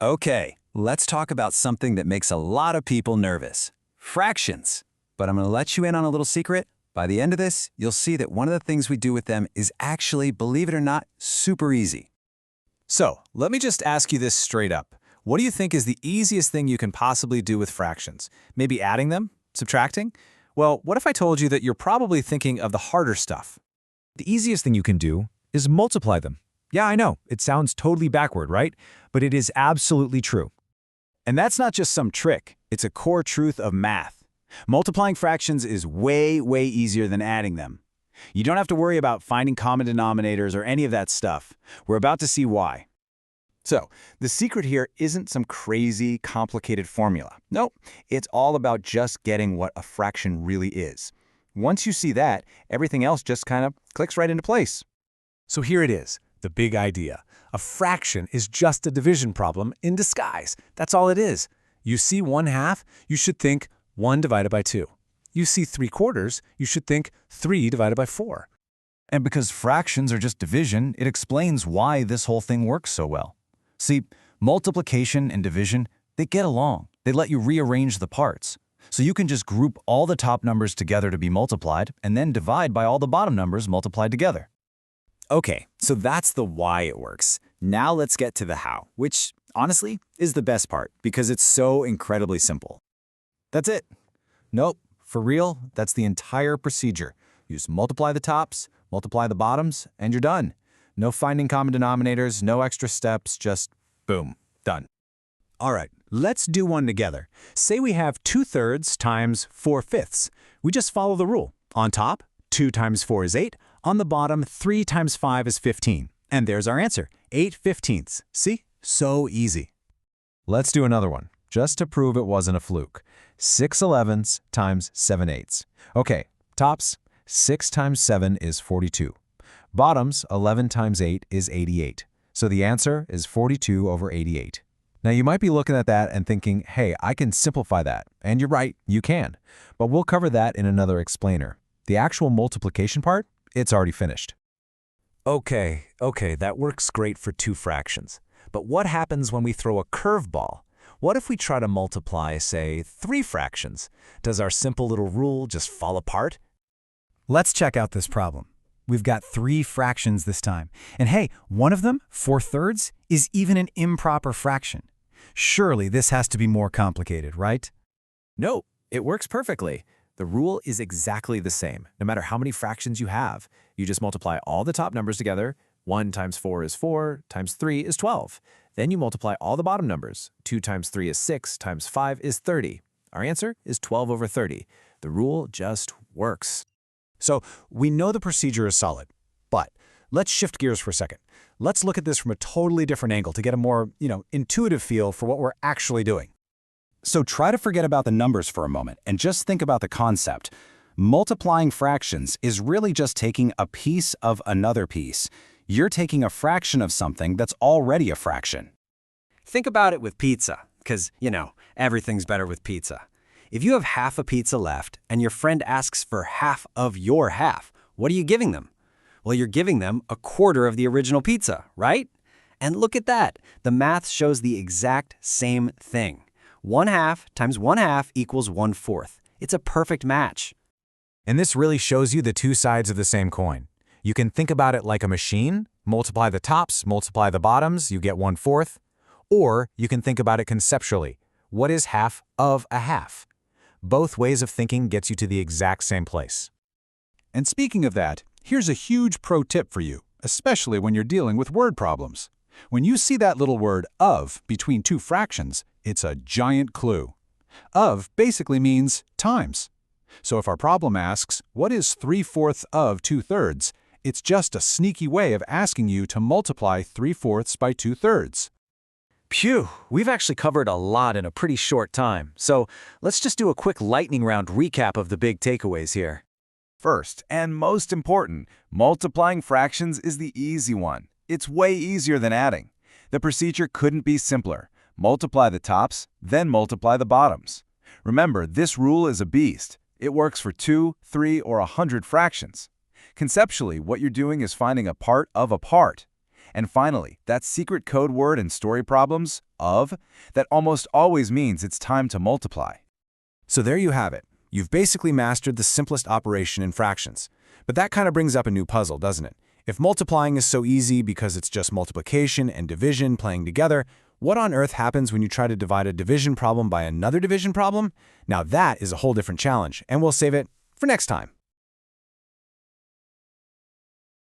Okay, let's talk about something that makes a lot of people nervous. Fractions. But I'm going to let you in on a little secret. By the end of this, you'll see that one of the things we do with them is actually, believe it or not, super easy. So, let me just ask you this straight up. What do you think is the easiest thing you can possibly do with fractions? Maybe adding them? Subtracting? Well, what if I told you that you're probably thinking of the harder stuff? The easiest thing you can do is multiply them. Yeah, I know, it sounds totally backward, right? But it is absolutely true. And that's not just some trick, it's a core truth of math. Multiplying fractions is way easier than adding them. You don't have to worry about finding common denominators or any of that stuff. We're about to see why. So, the secret here isn't some crazy, complicated formula. Nope, it's all about just getting what a fraction really is. Once you see that, everything else just kind of clicks right into place. So here it is, the big idea. A fraction is just a division problem in disguise. That's all it is. You see 1/2, you should think 1 divided by 2. You see 3/4, you should think 3 divided by 4. And because fractions are just division, it explains why this whole thing works so well. See, multiplication and division, they get along. They let you rearrange the parts. So you can just group all the top numbers together to be multiplied, and then divide by all the bottom numbers multiplied together. Okay, so that's the why it works. Now let's get to the how, which, honestly, is the best part, because it's so incredibly simple. That's it. Nope, for real, that's the entire procedure. You just multiply the tops, multiply the bottoms, and you're done. No finding common denominators, no extra steps, just boom, done. All right, let's do one together. Say we have 2/3 times 4/5. We just follow the rule. On top, 2 times 4 is 8. On the bottom, 3 times 5 is 15. And there's our answer, 8/15. See? So easy. Let's do another one, just to prove it wasn't a fluke. 6/11 times 7/8. Okay, tops, 6 times 7 is 42. Bottoms, 11 times 8 is 88. So the answer is 42 over 88. Now you might be looking at that and thinking, hey, I can simplify that. And you're right, you can. But we'll cover that in another explainer. The actual multiplication part, it's already finished. Okay, that works great for 2 fractions. But what happens when we throw a curveball? What if we try to multiply, say, 3 fractions? Does our simple little rule just fall apart? Let's check out this problem. We've got 3 fractions this time. And hey, one of them, 4/3, is even an improper fraction. Surely this has to be more complicated, right? No, it works perfectly. The rule is exactly the same, no matter how many fractions you have. You just multiply all the top numbers together. 1 times 4 is 4, times 3 is 12. Then you multiply all the bottom numbers. 2 times 3 is 6, times 5 is 30. Our answer is 12 over 30. The rule just works. So we know the procedure is solid, but let's shift gears for a second. Let's look at this from a totally different angle to get a more, intuitive feel for what we're actually doing. So try to forget about the numbers for a moment and just think about the concept. Multiplying fractions is really just taking a piece of another piece. You're taking a fraction of something that's already a fraction. Think about it with pizza, because, everything's better with pizza. If you have half a pizza left and your friend asks for half of your half, what are you giving them? Well, you're giving them a quarter of the original pizza, right? And look at that. The math shows the exact same thing. 1/2 times 1/2 equals 1/4. It's a perfect match. And this really shows you the 2 sides of the same coin. You can think about it like a machine, multiply the tops, multiply the bottoms, you get 1/4. Or you can think about it conceptually. What is half of a half? Both ways of thinking gets you to the exact same place. And speaking of that, here's a huge pro tip for you, especially when you're dealing with word problems. When you see that little word of between 2 fractions, it's a giant clue. Of basically means times. So if our problem asks, what is 3/4 of 2/3, it's just a sneaky way of asking you to multiply 3/4 by 2/3. Phew, we've actually covered a lot in a pretty short time. So let's just do a quick lightning round recap of the big takeaways here. First, and most important, multiplying fractions is the easy one. It's way easier than adding. The procedure couldn't be simpler. Multiply the tops, then multiply the bottoms. Remember, this rule is a beast. It works for 2, 3, or 100 fractions. Conceptually, what you're doing is finding a part of a part. And finally, that secret code word in story problems, of, that almost always means it's time to multiply. So there you have it. You've basically mastered the simplest operation in fractions. But that kind of brings up a new puzzle, doesn't it? If multiplying is so easy because it's just multiplication and division playing together, what on earth happens when you try to divide a division problem by another division problem? Now that is a whole different challenge, and we'll save it for next time.